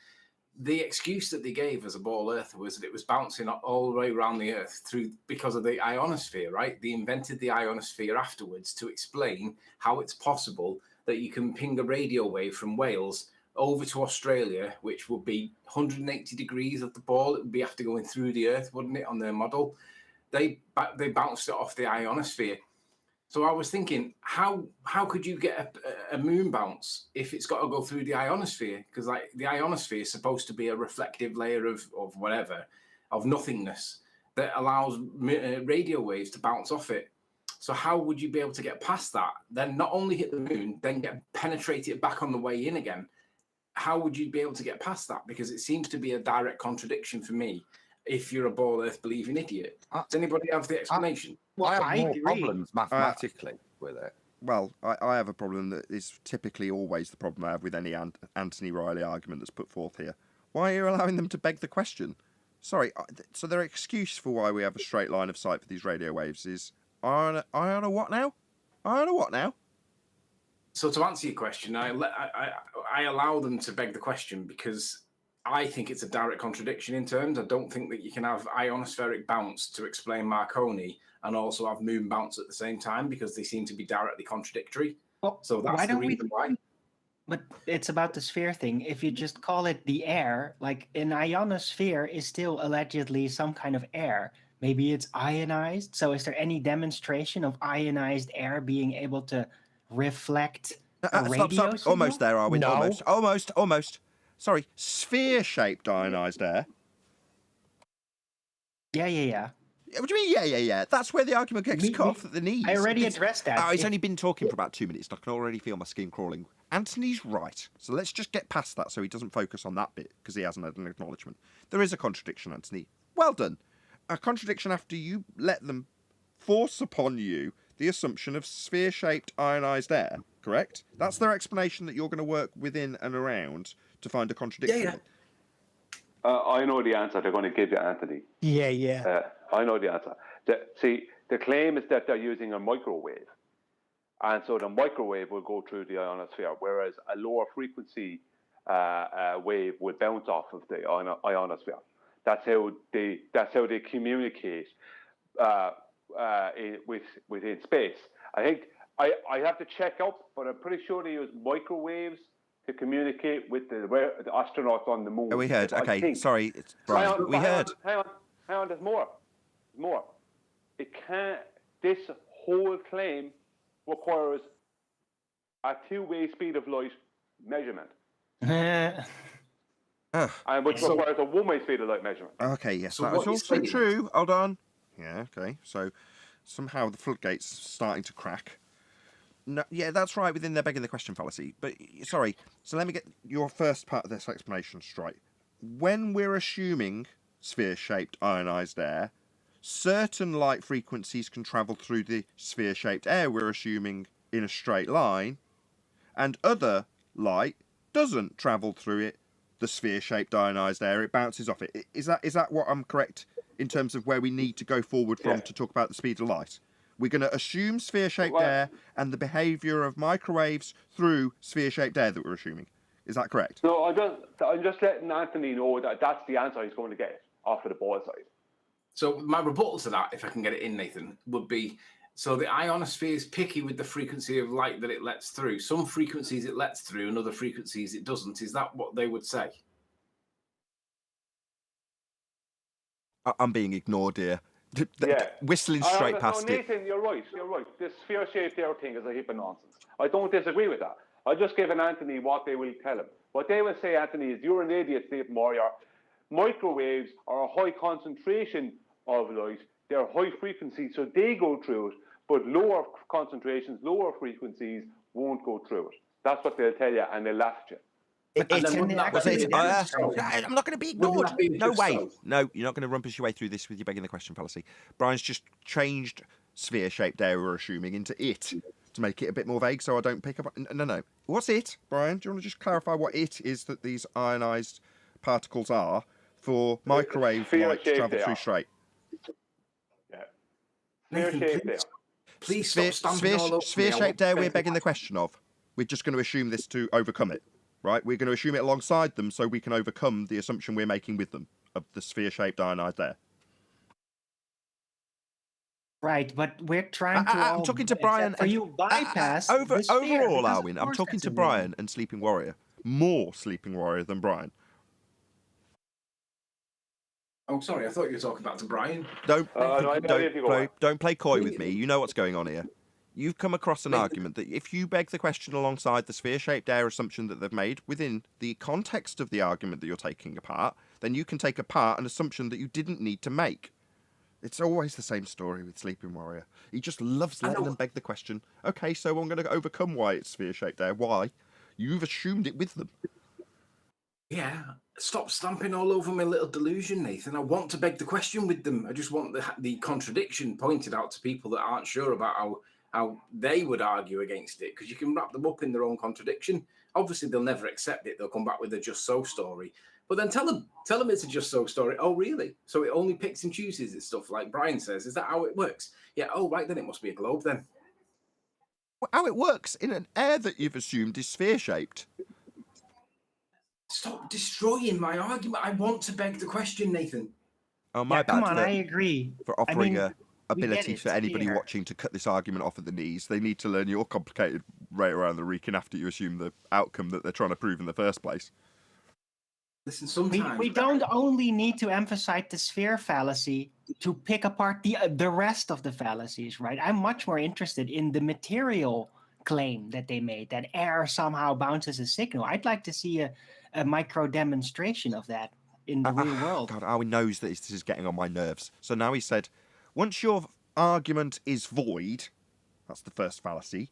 The excuse that they gave as a ball earther was that it was bouncing all the way around the Earth because of the ionosphere, right? They invented the ionosphere afterwards to explain how it's possible that you can ping a radio wave from Wales over to Australia, which would be 180 degrees of the ball. It would be after going through the Earth, wouldn't it, on their model? They bounced it off the ionosphere. So I was thinking, how could you get a moon bounce if it's got to go through the ionosphere? Because like the ionosphere is supposed to be a reflective layer of whatever, of nothingness that allows radio waves to bounce off it. So how would you be able to get past that? Then not only hit the moon, then penetrate it back on the way in again. How would you be able to get past that? Because it seems to be a direct contradiction for me. If you're a ball earth believing idiot, does anybody have the explanation? I have more problems mathematically with it. Well, I have a problem that is typically always the problem I have with any Anthony Riley argument that's put forth here. Why are you allowing them to beg the question? Sorry, so their excuse for why we have a straight line of sight for these radio waves is, I on a what now? I on a what now? So to answer your question, I allow them to beg the question because I think it's a direct contradiction in terms. I don't think that you can have ionospheric bounce to explain Marconi and also have moon bounce at the same time, because they seem to be directly contradictory. Well, so that's the reason why. But it's about the sphere thing. If you just call it the air, like an ionosphere is still allegedly some kind of air. Maybe it's ionized. So is there any demonstration of ionized air being able to reflect a radio Stop. signal? Almost there, are we? No. Almost. Sorry, sphere-shaped ionized air. Yeah. What do you mean, yeah? That's where the argument gets cut off at the knees. I already addressed that. Oh, he's only been talking for about 2 minutes, and I can already feel my skin crawling. Anthony's right, so let's just get past that so he doesn't focus on that bit, because he hasn't had an acknowledgement. There is a contradiction, Anthony. Well done. A contradiction after you let them force upon you the assumption of sphere-shaped ionised air, correct? That's their explanation that you're going to work within and around to find a contradiction. Yeah. I know the answer they're going to give you, Anthony. Yeah. I know the answer. The claim is that they're using a microwave. And so the microwave will go through the ionosphere, whereas a lower frequency wave would bounce off of the ionosphere. That's how they communicate within space. I think I have to check up, but I'm pretty sure they use microwaves to communicate with the astronauts on the moon. Oh, we heard. Okay, sorry, it's Brian. We heard. Hang on. There's more. It can't. This whole claim requires a two-way speed of light measurement, and which requires a one-way speed of light measurement. Okay, yes, that is also true. Hold on. Yeah, okay. So somehow the floodgates starting to crack. No, yeah, that's right, within their begging the question fallacy. But, sorry, so let me get your first part of this explanation straight. When we're assuming sphere-shaped ionised air, certain light frequencies can travel through the sphere-shaped air we're assuming in a straight line, and other light doesn't travel through it, the sphere-shaped ionised air, it bounces off it. Is that what I'm correct in terms of where we need to go forward from to talk about the speed of light? We're going to assume sphere-shaped air and the behaviour of microwaves through sphere-shaped air that we're assuming. Is that correct? No, I'm just letting Anthony know that that's the answer he's going to get off of the ball side. So my rebuttal to that, if I can get it in, Nathan, would be, so the ionosphere is picky with the frequency of light that it lets through. Some frequencies it lets through and other frequencies it doesn't. Is that what they would say? I'm being ignored here. Yeah. Whistling straight past it. Nathan, you're right. This sphere-shaped air thing is a heap of nonsense. I don't disagree with that. I just given Anthony what they will tell him. What they will say, Anthony, is you're an idiot, Stephen Warrior. Microwaves are a high concentration of light. They're high frequency, so they go through it. But lower concentrations, lower frequencies won't go through it. That's what they'll tell you, and they'll laugh at you. I'm not going to be ignored. No way. No, you're not going to rumpus your way through this with your begging the question fallacy. Brian's just changed sphere-shaped air we're assuming into it to make it a bit more vague so I don't pick up... No. What's it, Brian? Do you want to just clarify what it is that these ionised particles are for microwave light to travel through straight? Yeah. Sphere-shaped air. Please stop stamping all over sphere-shaped air we're begging the question of. We're just going to assume this to overcome it. Right, we're going to assume it alongside them so we can overcome the assumption we're making with them of the sphere-shaped ionised air. Right, but we're trying to. I'm talking to Brian. For you bypass overall, Alwyn. I'm talking to Brian and Sleeping Warrior. More Sleeping Warrior than Brian. Oh, sorry, I thought you were talking back to Brian. Don't play coy with me. You know what's going on here. You've come across an argument that if you beg the question alongside the sphere-shaped air assumption that they've made within the context of the argument that you're taking apart, then you can take apart an assumption that you didn't need to make. It's always the same story with Sleeping Warrior. He just loves letting them beg the question. Okay, so I'm going to overcome why it's sphere-shaped air. Why? You've assumed it with them. Yeah, stop stamping all over my little delusion, Nathan. I want to beg the question with them. I just want the contradiction pointed out to people that aren't sure about how they would argue against it, because you can wrap them up in their own contradiction. Obviously, they'll never accept it. They'll come back with a just so story. But then tell them it's a just so story. Oh, really? So it only picks and chooses its stuff, like Brian says. Is that how it works? Yeah. Oh, right. Then it must be a globe then. How it works in an air that you've assumed is sphere-shaped. Stop destroying my argument. I want to beg the question, Nathan. Oh, my bad. Come on, I agree. For offering ability it, for anybody clear. watching to cut this argument off at the knees. They need to learn your complicated rate around the recon after you assume the outcome that they're trying to prove in the first place. Listen, sometimes We don't only need to emphasize the sphere fallacy to pick apart the rest of the fallacies, right? I'm much more interested in the material claim that they made, that air somehow bounces a signal. I'd like to see a micro demonstration of that in the real world. God, how he knows that this is getting on my nerves. So now he said, once your argument is void, that's the first fallacy,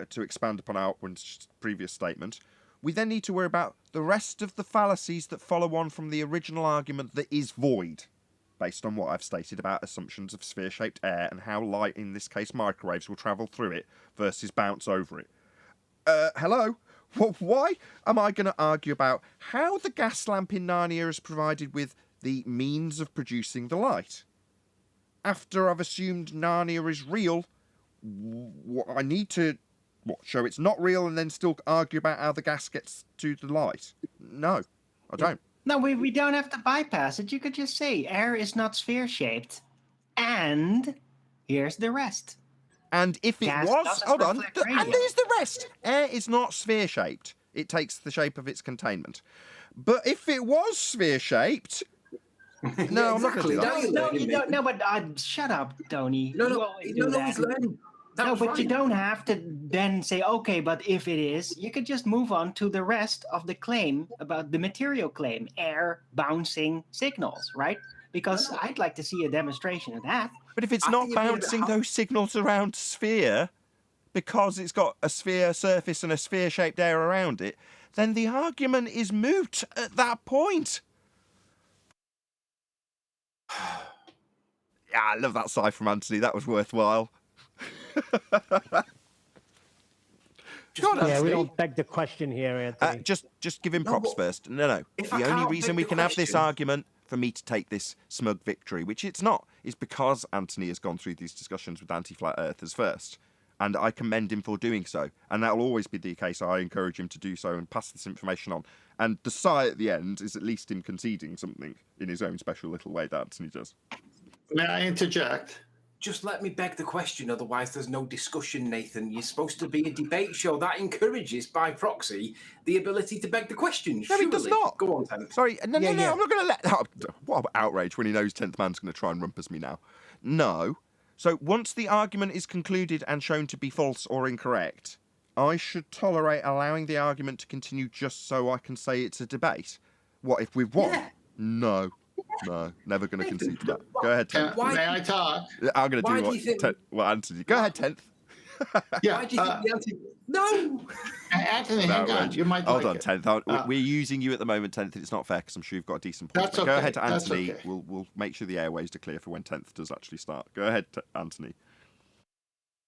to expand upon Altwin's previous statement, we then need to worry about the rest of the fallacies that follow on from the original argument that is void, based on what I've stated about assumptions of sphere-shaped air and how light, in this case microwaves, will travel through it versus bounce over it. Hello? Why am I going to argue about how the gas lamp in Narnia is provided with the means of producing the light? After I've assumed Narnia is real, I need to show it's not real and then still argue about how the gas gets to the light? No, I don't. No, we don't have to bypass it. You could just say air is not sphere-shaped, and here's the rest. And if it Gas was, doesn't hold on, reflect and radio. there's the rest. Air is not sphere-shaped. It takes the shape of its containment. But if it was sphere-shaped, no, I'm not going to do that. No, you don't. No, but shut up, Tony. No, You always do no, that. he's learning. No, That's but right. you don't have to then say, okay, but if it is, you could just move on to the rest of the claim about the material claim, air bouncing signals, right? Because I'd like to see a demonstration of that. But if it's not bouncing those signals around sphere, because it's got a sphere surface and a sphere-shaped air around it, then the argument is moot at that point. Yeah, I love that sigh from Anthony. That was worthwhile. Go on, Yeah, we Anthony. don't beg the question here, Anthony. Just give him props first. No. If I The only can't reason pick we the can have this question- argument for me to take this smug victory, which it's not, is because Anthony has gone through these discussions with anti-flat earthers first. And I commend him for doing so. And that'll always be the case. I encourage him to do so and pass this information on. And the sigh at the end is at least him conceding something in his own special little way that Anthony does. May I interject? Just let me beg the question, otherwise there's no discussion, Nathan. You're supposed to be a debate show. That encourages, by proxy, the ability to beg the question. No, it does Surely. not. Go on, Tenth. Sorry, no, Yeah, I'm yeah. not going to let that... What outrage when he knows 10th Man's going to try and rumpus me now. No. So once the argument is concluded and shown to be false or incorrect, I should tolerate allowing the argument to continue just so I can say it's a debate. What if we've won? Yeah. No, never going to concede to that. Go ahead, 10th. May I talk? I'm going to why do do you think- what Anthony... Go ahead, 10th. Yeah. Why do you think the anti... No! Anthony, hang on. You might Hold like on, it. 10th. We're using you at the moment, 10th. It's not fair because I'm sure you've got a decent point. That's But Go okay, ahead to that's Anthony. okay. We'll make sure the airways are clear for when 10th does actually start. Go ahead, Anthony.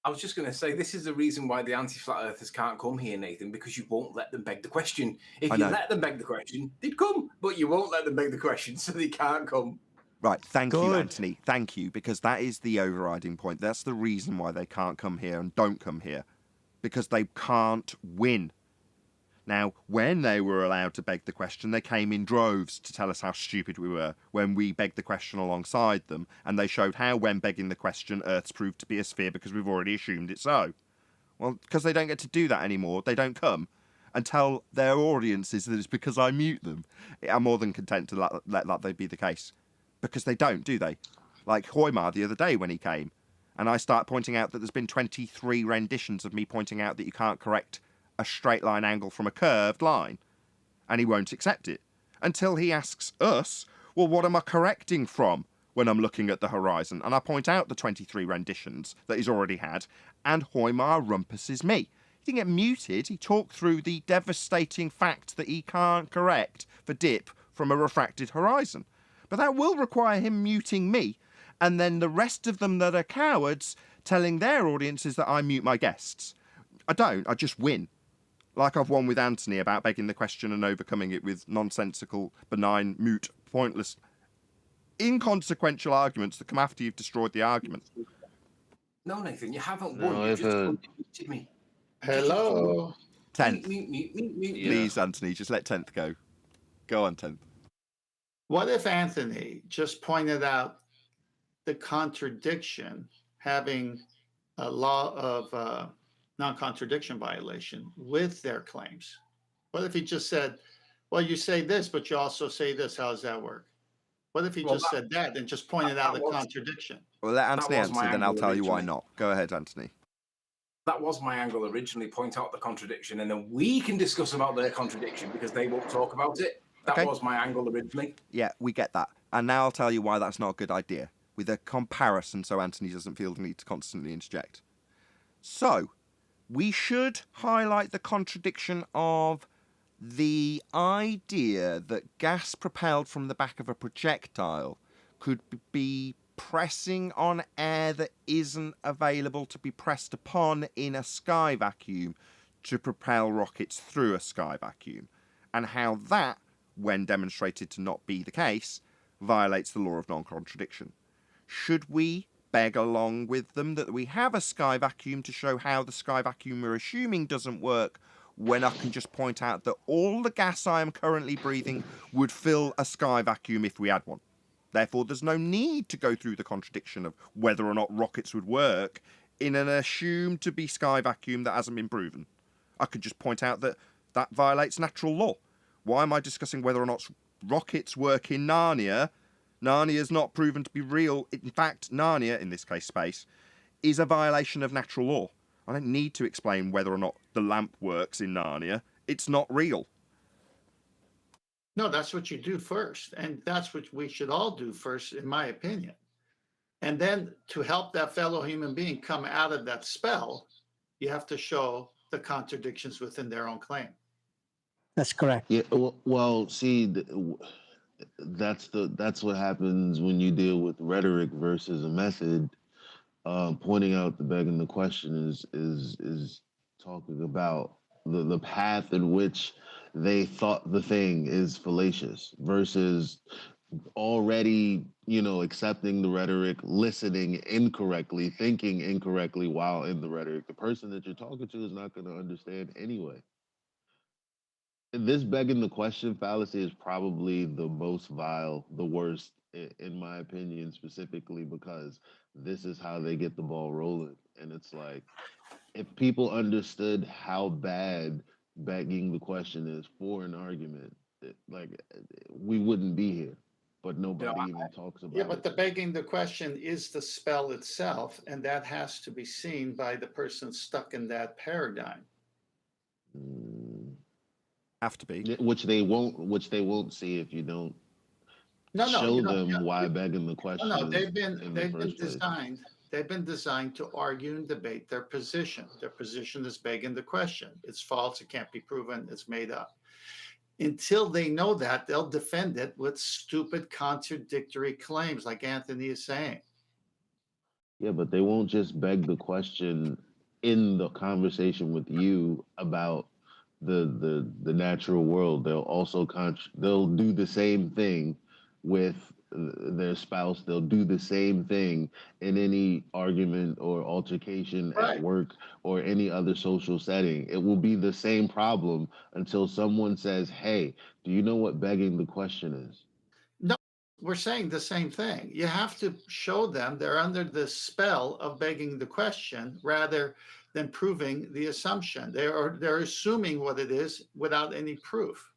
I was just going to say, this is the reason why the anti-flat earthers can't come here, Nathan, because you won't let them beg the question. If I you know. let them beg the question, they'd come, but you won't let them beg the question, so they can't come. Right, thank you, Good. Anthony. Thank you, because that is the overriding point. That's the reason why they can't come here and don't come here, because they can't win. Now, when they were allowed to beg the question, they came in droves to tell us how stupid we were when we begged the question alongside them, and they showed how, when begging the question, Earth's proved to be a sphere because we've already assumed it so. Well, because they don't get to do that anymore, they don't come and tell their audiences that it's because I mute them. I'm more than content to let that be the case. Because they don't, do they? Like Hoymar the other day when he came, and I start pointing out that there's been 23 renditions of me pointing out that you can't correct a straight line angle from a curved line, and he won't accept it until he asks us, well, what am I correcting from when I'm looking at the horizon? And I point out the 23 renditions that he's already had, and Hoymar rumpuses me. He didn't get muted. He talked through the devastating fact that he can't correct for dip from a refracted horizon. But that will require him muting me, and then the rest of them that are cowards telling their audiences that I mute my guests. I don't. I just win. Like I've won with Anthony about begging the question and overcoming it with nonsensical, benign, moot, pointless, inconsequential arguments that come after you've destroyed the argument. No, Nathan, you haven't No, won. You I've just heard- muted me. Hello. 10th. Mute. Please, Anthony, just let 10th go. Go on, 10th. What if Anthony just pointed out the contradiction having a law of non-contradiction violation with their claims? What if he just said, well, you say this, but you also say this? How does that work? What if he just said that and just pointed out the contradiction? Well, let Anthony was answer, my then I'll angle tell you why originally. not. Go ahead, Anthony. That was my angle originally, point out the contradiction, and then we can discuss about their contradiction because they won't talk about it. That Okay. was my angle originally. Yeah, we get that. And now I'll tell you why that's not a good idea, with a comparison so Anthony doesn't feel the need to constantly interject. So, we should highlight the contradiction of the idea that gas propelled from the back of a projectile could be pressing on air that isn't available to be pressed upon in a sky vacuum to propel rockets through a sky vacuum, and how that, when demonstrated to not be the case, violates the law of non-contradiction. Should we beg along with them that we have a sky vacuum to show how the sky vacuum we're assuming doesn't work, when I can just point out that all the gas I am currently breathing would fill a sky vacuum if we had one? Therefore, there's no need to go through the contradiction of whether or not rockets would work in an assumed to be sky vacuum that hasn't been proven. I could just point out that that violates natural law. Why am I discussing whether or not rockets work in Narnia? Narnia is not proven to be real. In fact, Narnia, in this case space, is a violation of natural law. I don't need to explain whether or not the lamp works in Narnia. It's not real. No, that's what you do first. And that's what we should all do first, in my opinion. And then to help that fellow human being come out of that spell, you have to show the contradictions within their own claim. That's correct. Yeah. Well, see, that's what happens when you deal with rhetoric versus a method. Pointing out the begging the question is talking about the path in which they thought the thing is fallacious versus already, accepting the rhetoric, listening incorrectly, thinking incorrectly while in the rhetoric. The person that you're talking to is not going to understand anyway. This begging the question fallacy is probably the most vile, the worst, in my opinion, specifically because this is how they get the ball rolling. And it's like, if people understood how bad begging the question is for an argument, we wouldn't be here. But nobody even talks about it. Yeah, but the begging the question is the spell itself, and that has to be seen by the person stuck in that paradigm. Have to be. Which they won't see if you don't show them why begging the question. No, they've been designed to argue and debate their position. Their position is begging the question. It's false, it can't be proven, it's made up. Until they know that, they'll defend it with stupid contradictory claims, like Anthony is saying. Yeah, but they won't just beg the question in the conversation with you about the natural world. They'll also they'll do the same thing with their spouse. They'll do the same thing in any argument or altercation at work or any other social setting. It will be the same problem until someone says, hey, do you know what begging the question is? No, we're saying the same thing. You have to show them they're under the spell of begging the question rather than proving the assumption. They're assuming what it is without any proof.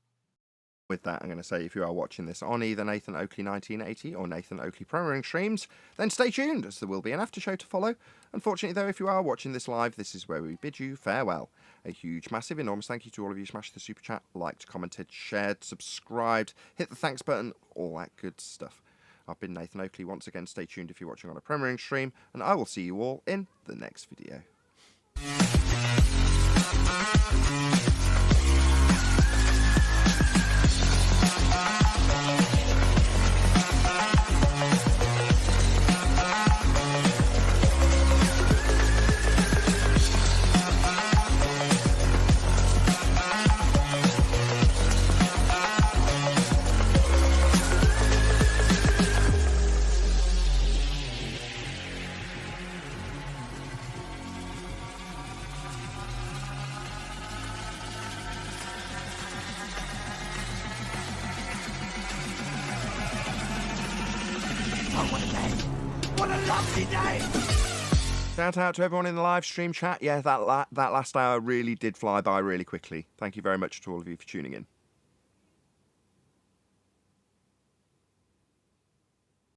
With that, I'm going to say if you are watching this on either Nathan Oakley 1980 or Nathan Oakley Programming streams, then stay tuned as there will be an after show to follow. Unfortunately, though, if you are watching this live, this is where we bid you farewell. A huge, massive, enormous thank you to all of you who smashed the super chat, liked, commented, shared, subscribed, hit the thanks button, all that good stuff. I've been Nathan Oakley. Once again, stay tuned if you're watching on a Premiering stream, and I will see you all in the next video. Oh, what a man. What a lovely day! Shout out to everyone in the live stream chat. Yeah, that last hour really did fly by really quickly. Thank you very much to all of you for tuning in.